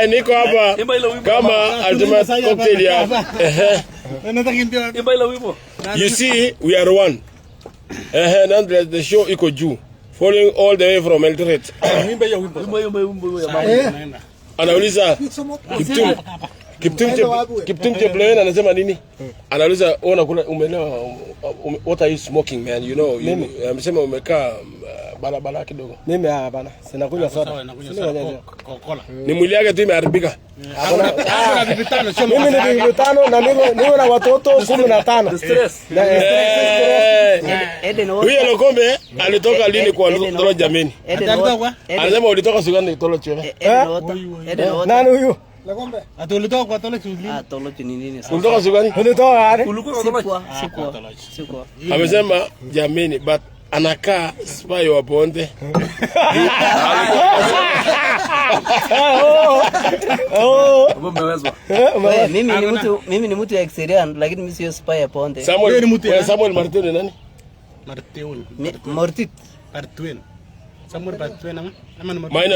Niko hapa kama ultimate cocktail ya. You see we are one. Nonetheless the show iko juu. Following all the way from Eldoret. Wimbo ya Anauliza Kiptum Cheplewen anasema nini? Anauliza unakula umeelewa what are you smoking man, you know? Amesema umekaa barabara kidogo. Mimi bana sina kunywa soda. Coca-Cola. Ni mwili yake tu imeharibika. Mimi ni vitano na niko na watoto 15. Stress. Huyo Lekombe alitoka lini kwa Tolo jameni? Anasema ulitoka Suganda Tolo chwe. Nani huyu? Lekombe. Atulitoka kwa Tolo chuli. Tolo ni nini sasa? Ulitoka Suganda? Ulitoka wapi? Sikuwa. Amesema jameni but anakaa spy wa Bonde. Mimi ni mtu ya Exerian lakini mimi sio spy ya Bonde. Samuel Martin ni nani? Martin. Samuel Martin ama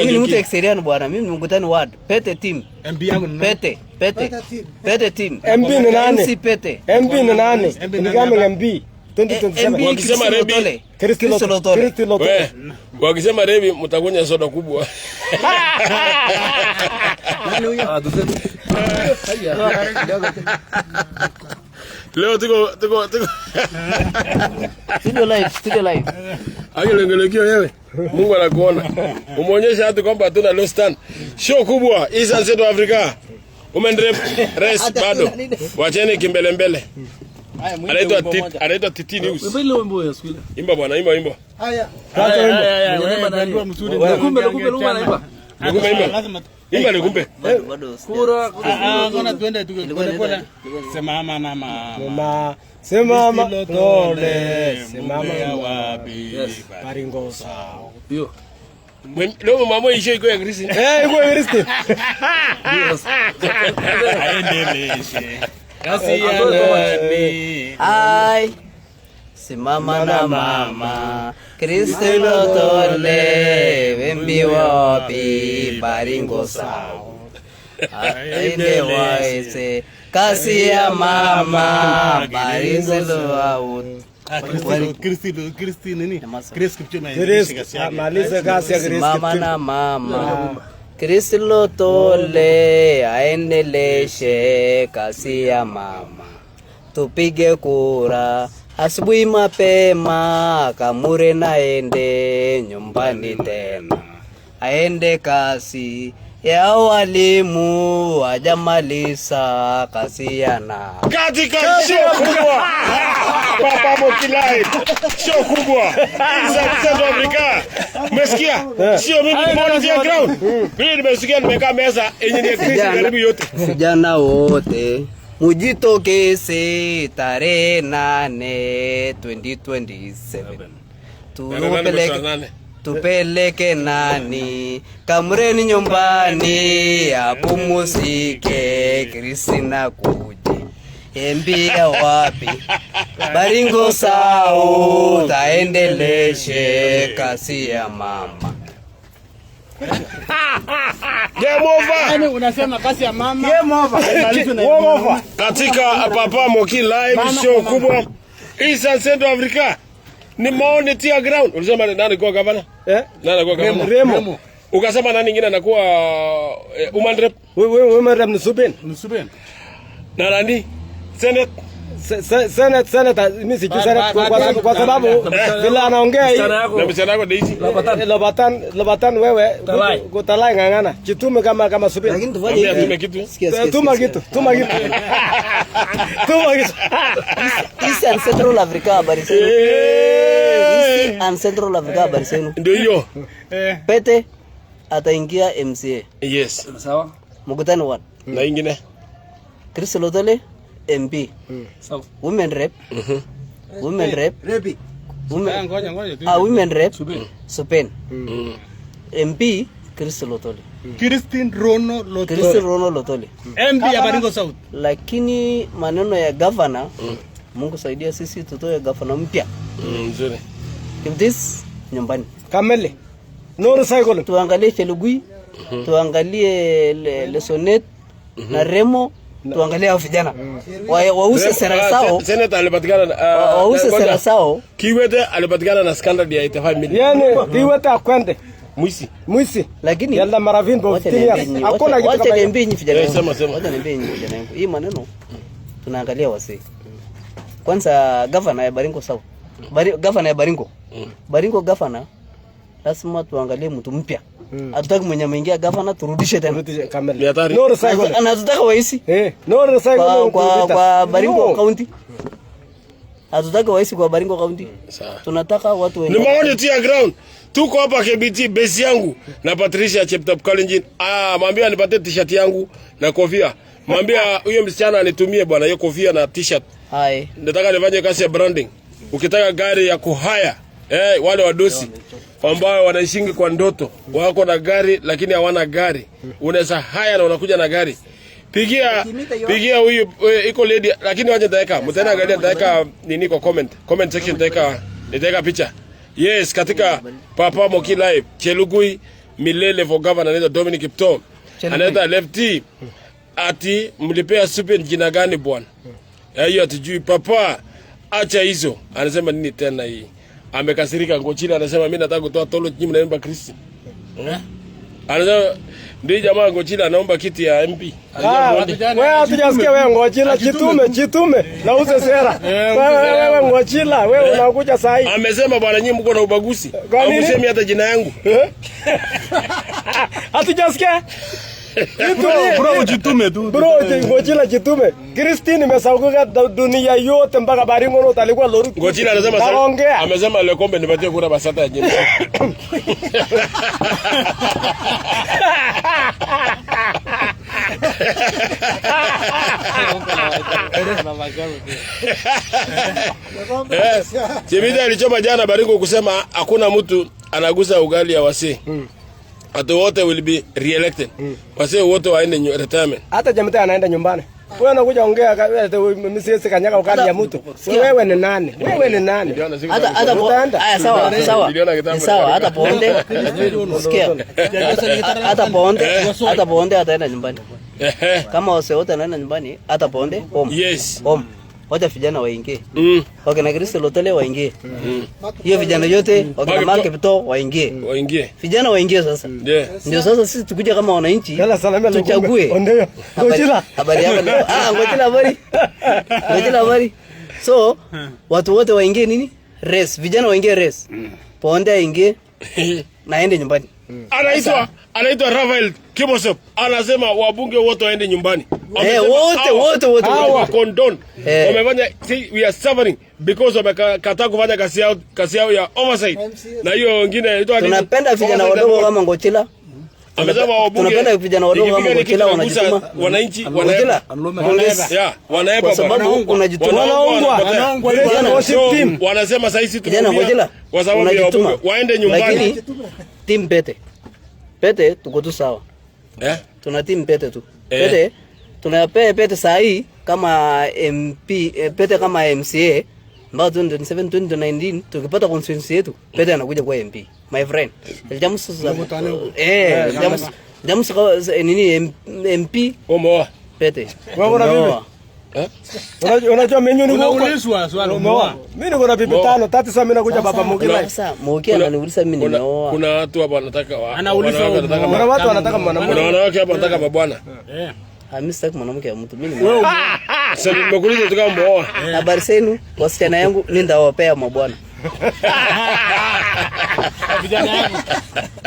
mimi ni mtu Exerian bwana. Mimi ni mkutano ward. Pete team. MB yangu ni nani? Pete team. MB ni nani? MC Pete. MB ni nani? Ni kama MB. 2027. Wakisema Rebi Crystal Lotole. Wakisema Rebi mtakunya soda kubwa. Leo tuko studio live. Lengelekio wewe. Mungu anakuona. Umeonyesha hata kwamba hatuna low stand. Show kubwa Eastern Central Africa. Women rep race bado. Wacheni kimbele. Anaitwa Titi News. Wimbo ya skule. Imba bwana, imba. Haya. Ndio mzuri. Kumbe naimba. Imba Lekombe. Bado. Kura. Ngona tuende tukipole. Semama na mama. Semama Tole. Semama wapi? Baringo sawa. Yo. Leo mama isho iko ya Kristo. Iko ya Kristo. Aendeleshe. Ai. Simama na mama Crystal Lotole wembi wapi Baringo sawa. Aende waese kasi ya mama Baringo out. Kristi nini? Maliza kasi ya Kristo. Simama na mama Crystal Lotole aendeleshe kasi ya mama. Tupige kura asubuhi mapema Kamure naende nyumbani tena. aende kasi ya walimu wajamaliza kazi yana. Katika show kubwa. Papa Moki Live. Show kubwa. Central Africa. Umesikia? Sio mimi nimeona ground. Mimi nimesikia nimekaa meza yenye ni Chris karibu yote. Vijana wote mujitokeze tarehe 8 2027. Tupeleke nani Kamureni nyumbani apumzike Kristina kuje embia wapi Baringo sao taendeleshe kasi ya mama. Game over. Yaani unasema kasi ya mama. Game over. Katika Papa Moki Live show kubwa Eastern Central Africa. Ni maoni tia ground. Ulisema nani kwa gavana? Nani kwa gavana? Remo. Ukasema nani nyingine anakuwa woman rep? Woman rep ni Suben. Na nani? Senate. Senate mimi sijui Senate kwa sababu vile anaongea hii. Na msichana wako Daisy. Lobatan wewe kutalai ngangana. Jitume kama Suben. Lakini tufanye Tume kitu. Tuma kitu. Eastern Central Africa habari zenu. Eastern Central Africa habari zenu. Ndio hiyo. Pete ataingia MCA. Yes. Sawa. Mkutano wa Na ingine. Chris Lotole MP. Sawa. Women rep. Women rep. Repi. Women rep. Supen. MP Chris Lotole. Christine Rono Lotole. MP ya Baringo South. Lakini maneno ya governor, Mungu saidia sisi tutoe governor mpya. Nzuri. If this nyumbani. Kamele. No recycle. Tuangalie Chelugui, tuangalie Lesonet na Remo, tuangalie hao vijana. Wause sera sao. Senator alipatikana wause sera sao. Kiwete alipatikana na scandal ya 85 million. Yaani Kiwete akwende. Mwisi. Lakini yalla maravin bo tinia. Hakuna kitu kama hiyo. Niambie vijana. Sema. Wacha niambie vijana wangu. Hii maneno tunaangalia wasee. Kwanza governor ya Baringo South. Governor ya Baringo. Baringo governor lazima tuangalie mtu mpya. Hatutaki mwenye ameingia governor turudishe tena. Kamele. No recycle. Anataka waisi. No recycle kwa Baringo County. Hatutaki waisi kwa Baringo County. Tunataka watu wengi. Ni maoni tia ground. Tuko hapa KBT base yangu na Patricia Cheptap Kalenjin. Mwambie anipatie t-shirt yangu na kofia. Mwambie huyo msichana anitumie bwana hiyo kofia na t-shirt. Hai. Nataka nifanye kazi ya branding. Ukitaka gari ya kuhaya, wale wadosi ambao wanaishingi kwa ndoto, wako na gari lakini hawana gari. Unaweza haya na unakuja na gari. Pigia huyu iko lady lakini waje ndaweka. Mtana angalia ndaweka nini kwa comment section ndaweka picha. Yes, katika Papa Moki Live, Chelugui Milele for governor anaitwa Dominic Kipto. Anaitwa Lefty. Ati mlipea Supen jina gani bwana? Hiyo atujui papa. Acha hizo. Anasema nini tena hii? Amekasirika Ngochila anasema mimi nataka kutoa tolo nyinyi mnaomba Kristo. Anasema ndio jamaa Ngochila anaomba kiti ya MP. Wewe hatujasikia wewe Ngochila jitume na uze sera. Wewe Ngochila wewe unakuja saa hii. Amesema bwana nyinyi mko na ubaguzi. Hamsemi hata jina yangu. Hatujasikia. Bro jitume tu. Bro Ngochila jitume. Christine imesauka dunia yote mpaka Baringo rote alikuwa lori. Ngochila anasema amesema ile kombe nipatie kura basata ya jina. Chimida alichoma jana Baringo kusema hakuna mtu anagusa ugali ya wasi. Watu wote will be re-elected. Wase wote waende retirement. Hata Jamita anaenda nyumbani. Wewe unakuja ongea mimi siwezi kanyaga ukali ya mtu. Wewe ni nani? Hata sawa hata ponde. Sikia. Hata ponde ataenda nyumbani. Kama wase wote wanaenda nyumbani hata ponde home. Yes. Home. Wacha vijana waingie. Wakina Kristo Lotole waingie. Hiyo vijana yote wakina Mark Pito waingie. Vijana waingie sasa. Ndio sasa sisi tukija kama wananchi tuchague. Ndio. Ngochila. Habari yako leo. Ngochila habari. So watu wote waingie nini? Race. Vijana waingie race. Ponde aingie. Naende nyumbani. Anaitwa Rafael Kimosop. Anasema wabunge wote waende nyumbani. Wote. Hawa condone. Wamefanya we are suffering because wamekataa kufanya kazi yao ya oversight. Na hiyo wengine inaitwa nini? Tunapenda vijana wadogo kama Ngochila. Amesema wabunge. Tunapenda vijana wadogo kama Ngochila wanajituma. Wananchi wanaepa kwa sababu unajituma. Wanasema sasa hizi tunakuja kwa sababu ya wabunge waende nyumbani. Lakini team Pete tuko tu sawa. Tuna team Pete tu. Pete tunapea Pete saa hii kama MP, Pete kama MCA ambao 2019 tukipata constituency yetu Pete anakuja kwa MP. My friend. Jamus nini MP Omoa Pete. Wako na bibi? Unajua mimi ni unaulizwa swali umeoa. Mimi niko na bibi 5, tatu sasa mimi nakuja baba Mugila. Sasa Mugila ananiuliza mimi nimeoa. Kuna watu hapa wanataka anauliza kuna watu wanataka mwanamke. Kuna wanawake hapa wanataka mabwana. Mimi sitaki mwanamke ya mtu mimi nimeoa. Sasa nimekuuliza tu kama umeoa. Habari zenu wasichana yangu nindawapea mabwana. Vijana yangu.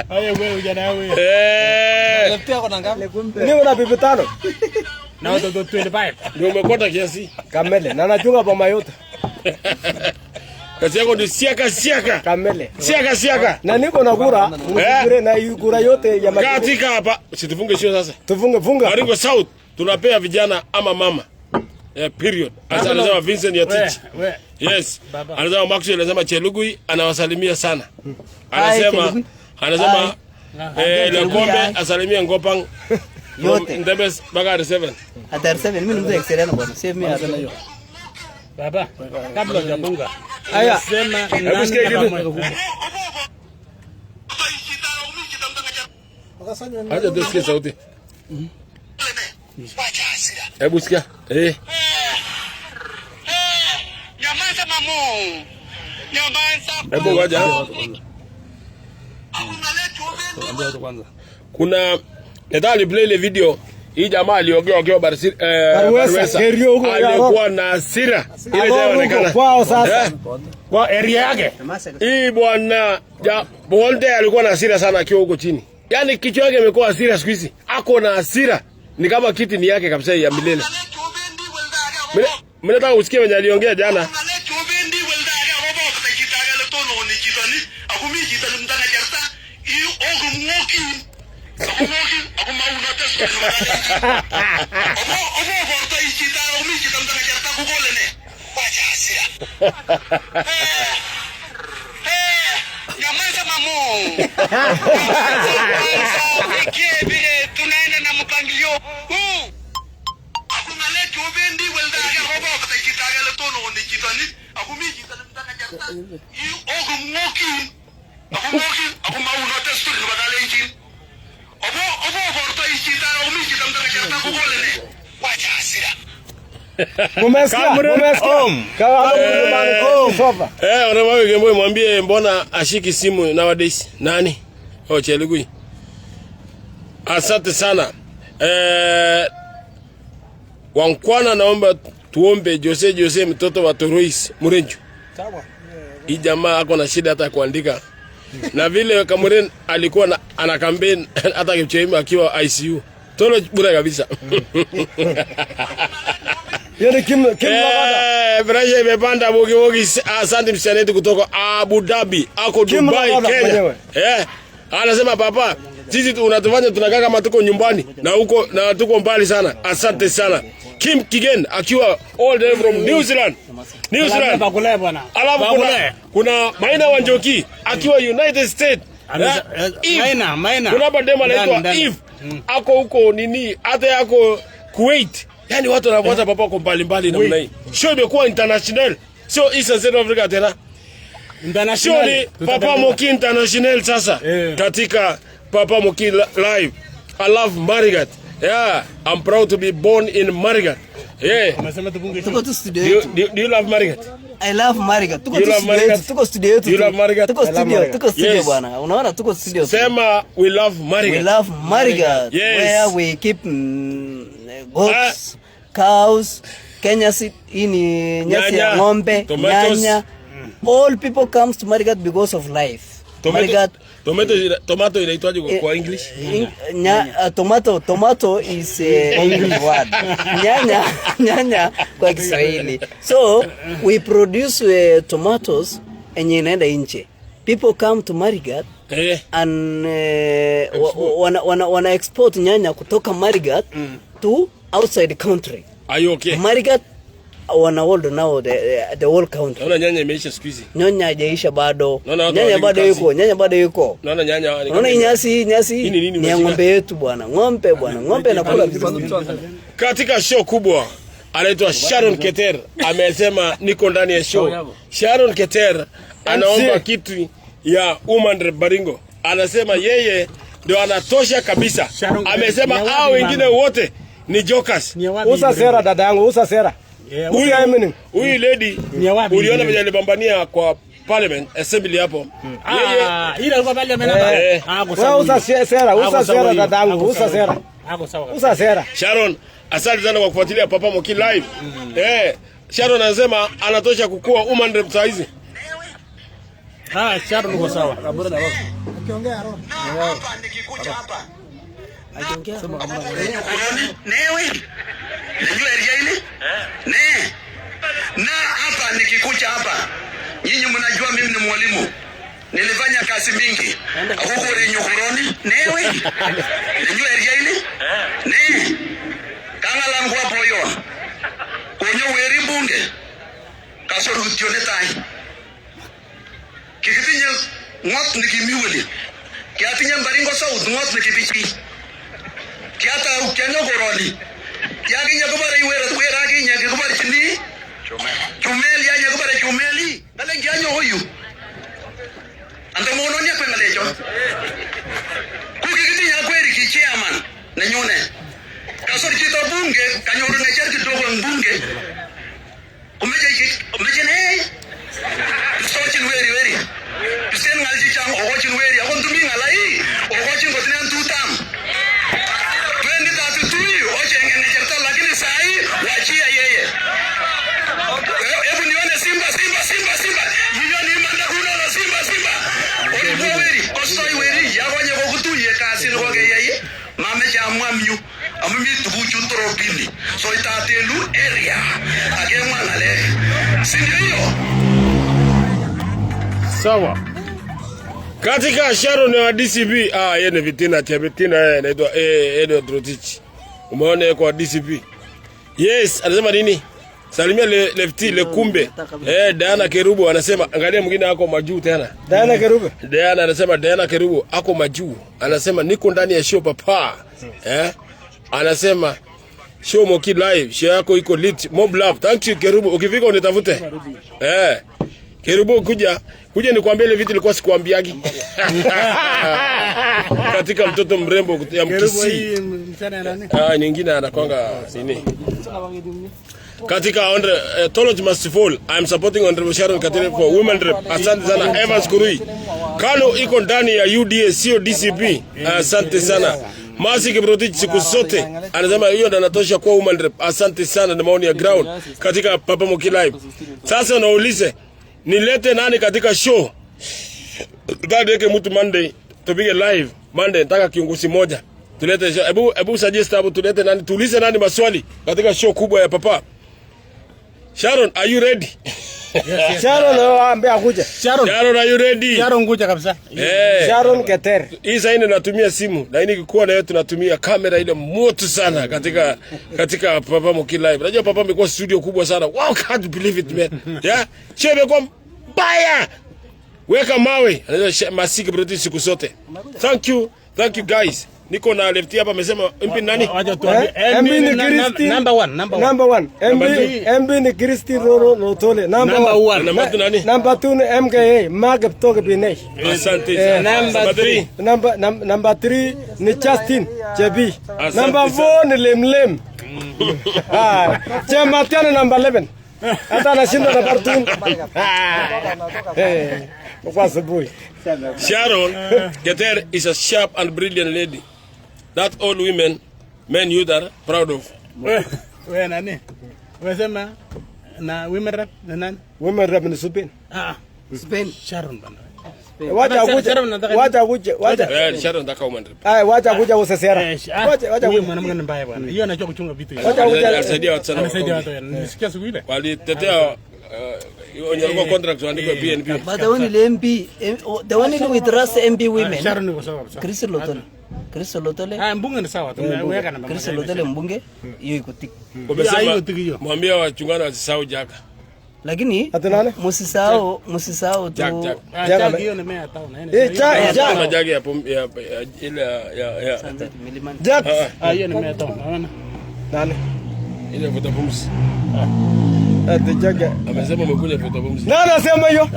Wewe vijana yangu. Letea kwa ngapi? Niko na bibi 5. Na watoto 25. Ndio umekota kiasi. Kamele. Na nachunga boma yote. Kazi yako ni siaka. Kamele. Siaka. Na niko na kura, msikure na kura yote ya makini. Katika hapa, situfunge sio sasa. Tufunge. Baringo South tunapea vijana ama mama. Period. Anasema Vincent Yatich. Yes. Anasema Maxwell, anasema Chelugui anawasalimia sana. Anasema Lekombe asalimia Ngopang yote. Ndebes Bagari 7. Atari 7 mimi mtu excellent bwana. Save me hata hiyo. Baba, kabla hujabunga. Haya, sema acha tusikie sauti. Hebu sikia. Nyamaza mamu. Hebu ngoja. Kuna nadhani play ile video. Hii jamaa aliongea akiwa Barwesa. Alikuwa na hasira. Ile inaonekana. Kwao sasa. Kwa area yake. Hii bwana Bonde alikuwa na hasira sana akiwa huko chini. Yaani kichwa yake imekuwa hasira siku hizi. Ako na hasira. Ni kama kiti ni yake kabisa ya milele. Mimi nataka usikie venye aliongea jana. Tunaenda na mpangilio huu. Hakuna letu bendi welda ya robo kutakitaga le tono ni kitani. Akumiji tanamtaka jarta. Yu ogumwoki. Akumauna testu ni badale injin. Obo vorto ichita ogumiji tanamtaka jarta kugolene. Wacha hasira. Umesikia? Unamwambia Gembo mwambie mbona ashiki simu nowadays. Nani? Chelugui. Asante sana. Wankwana naomba tuombe Jose mtoto wa Torois Murenju. Sawa. Hii jamaa ako na shida hata kuandika. Na vile Kamuren alikuwa ana campaign hata Kipchemba akiwa ICU. Tolo bure kabisa. Yeye Kim Braje imepanda bogi asante msianetu kutoka Abu Dhabi, ako Dubai, Kenya. Anasema papa, sisi unatufanya tunakaa kama tuko nyumbani na huko na tuko mbali sana. Asante sana. Kim Kigen akiwa all the way from New Zealand. Alafu kuna Maina Wanjoki akiwa United States. Maina. Kuna badema anaitwa Eve. Ako huko nini? Hata yako Kuwait. Yaani watu wanafuata papa kwa mbali namna hii. Show imekuwa international. Sio East and Central Africa tena. International. Papa Moki International sasa. Katika Papa Moki live. I love Marigat. Yeah, I'm proud to be born in Marigat. Yeah. Tuko tu studio. Do you love Marigat? I love Marigat. Tuko studio yetu. You love Marigat? Tuko studio bwana. Unaona tuko studio. Sema we love Marigat. We love Marigat. Yes. Where we keep goats, cows, Kenya seed, ini nyasi ya ng'ombe, nyanya. All people comes to Marigat because of life. Marigat Tomato inaitwaje kwa English? Tomato is English word. Nyanya kwa Kiswahili. So we produce tomatoes enye inaenda nje. People come to Marigat and wana export nyanya kutoka Marigat to outside the country. Are you okay? Marigat wana hold now the whole country. Naona nyanya imeisha siku hizi. Nyanya haijaisha bado. Nyanya bado yuko. Naona nyanya. Naona nyasi ni ng'ombe yetu bwana. Ng'ombe anakula vizuri. Katika show kubwa anaitwa Sharon Keter amesema niko ndani ya show. Sharon Keter anaomba kitu ya Women Baringo. Anasema yeye ndio anatosha kabisa. Amesema hao wengine wote ni jokers. Usa sera dada yangu, usa sera. Huyu lady uliona vile alibambania kwa parliament assembly hapo. Ile alikuwa parliament hapa. Usa sera dada yangu, usa sera. Usa sera. Sharon, asante sana kwa kufuatilia Papa Moki live. Sharon anasema anatosha kukua Women Rep saa hizi. Sharon uko sawa. Ukiongea roho. Hapa nikikuja hapa. Sema kama newe. Unajua area ile? Na hapa nikikuja hapa. Nyinyi mnajua mimi ni mwalimu. Nilifanya kazi mingi. Huko Renyukuroni, newe. Unajua area ile? Kangala ngwa boyo. Onyo weri bunge. Kasoro utione tai. Kikitinya ngot nikimiwili. Kiatinya Baringo South ngot nikipichi. Kiata ukianyo goroni. Yaginya kubara iwera ginya kubara chini. Chumeli anya kubara chumeli. Dale ngianyo huyu. Ando mono nya kwengalecho. Kukikitinya kweri ki chairman na nyone. Kasoro chito bunge kanyoru na cherki dogo bunge. Umeje ne. Sochin weri. Sen ngalji chang ogochin weri akon tumi ngalai. Ogochin kotinan tutam. Wachia yeye. Hebu nione Simba. Yiyoni manda kuno Simba. Olipo weri, kostoi weri, yagonye kokutuye kasi ngoge yeye. Mame chamwa myu. Amimi tubuchu tropili. So itatelu area. Agemwa ngale. Sindio? Sawa. Katika Sharon wa DCP, yeye ni Vitina anaitwa Edward Rotich. Umeona kwa DCP. Yes, anasema nini? Salimia lefti le kumbe. Diana Kerubo anasema angalia mwingine ako majuu tena. Diana Kerubo. Diana anasema Diana Kerubo ako majuu. Anasema niko ndani ya show papa. Anasema show Moki live, show yako iko lit. Mob love. Thank you Kerubo. Ukifika unitafute. Kerubo kuja nikwambie ile vitu nilikuwa sikuambiagi. Katika mtoto mrembo ya Mkisi. Nyingine anakwanga nini? Katika Tology must fall. I am supporting Honorable Sharon Keter for Women Rep. Asante sana Evans Kurui. Kano iko ndani ya UDA sio DCP. Asante sana. Masi Kiprotich siku zote anasema hiyo ndio anatosha kwa Women Rep. Asante sana na maoni ya ground katika Papa Moki live. Sasa naulize nilete nani katika show? Tutadeke mtu Monday tupige live Monday, nataka kiongozi moja. Tulete show. Ebu suggest hapo tulete nani? Tuulize nani maswali katika show kubwa ya Papa. Sharon, are you ready? Yes. Sharon ambaye akuja. Sharon, are you ready? Sharon kuja kabisa. Sharon Keter. Hii sasa natumia simu. Na ikikuwa na yetu tunatumia kamera ile moto sana katika Papa Moki live. Unajua Papa amekuwa studio kubwa sana. Wow, can't believe it man. Show imekuwa mbaya. Weka mawe. Masiki Brotich siku zote. Thank you guys. Niko na lefti hapa amesema MP nani? MP ni Kristi number 1. MP ni Kristi Roro Lotole number 1. Number 2 nani? Number 2 ni MKA Magap Toke Binei. Asante. Number 3 ni Justin Chebi. Number 4 ni Lemlem. Chema tena number 11. Hata anashinda na Bartun. Kwa sababu Sharon Keter is a sharp and brilliant lady that all men youth are proud of. Wewe nani? Unasema na Women Rep na nani? Women Rep ni Spain. Spain Sharon bana. Sharon nataka umande. Wacha kuja usesera. Wacha huyo mwanamke ni mbaya bwana. Hiyo anajua kuchunga vitu hivi. Anasaidia watu sana. Anasaidia watu. Nisikia siku ile. Walitetea onyalikuwa contract waandikwe PNP. But the one in MP, the one in with Ras MP women. Sharon ni sawa kabisa. Chris Lotole. Mbunge ni sawa. Tumeweka namba. Chris Lotole mbunge, hiyo iko tiki. Wamesema mwambie wachungana wasisahau Jaga. Lakini msisahau tu Jaga hiyo ni 100 town. Jaga Jaga ya ile ya Jaga hiyo ni 100 town. Unaona? Nani? Ile vuta pumzi. Ati Jaga amesema umekuja vuta pumzi. Nani anasema hiyo?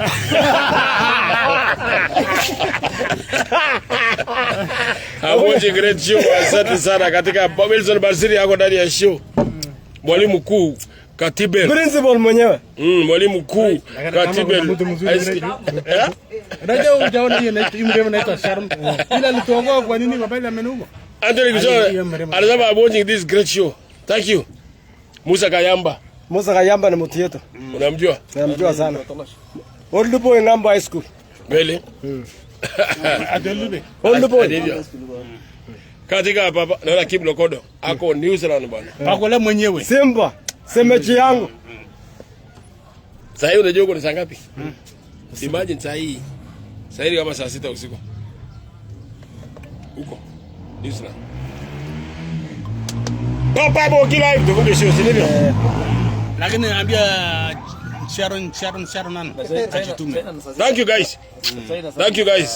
Hapo great show. Asante sana katika Wilson Basiri yako ndani ya show. Mwalimu mkuu Katibel. Principal mwenyewe. Mwalimu mkuu Katibel. Unajua hujaona hiyo na mrembo naitwa Sharon. Ila alitoka kwa nini mabali amenugo? Anthony Kishola anasema I'm watching this great show. Thank you. Musa Kayamba. Musa Kayamba ni mtu yetu. Unamjua? Namjua sana. Old boy Ng'ambo High School. Kweli? Old boy. Katika hapa naona Kim Lokodo ako New Zealand bwana. Pakola mwenyewe. Simba. Semechi yangu. Sasa hiyo unajua uko ni saa ngapi? Imagine saa hii. Saa hii kama saa 6 usiku. Huko. New Zealand. Papa Boki live tufunge show si ndivyo? Lakini naambia Sharon nani? Thank you guys. Thank you guys.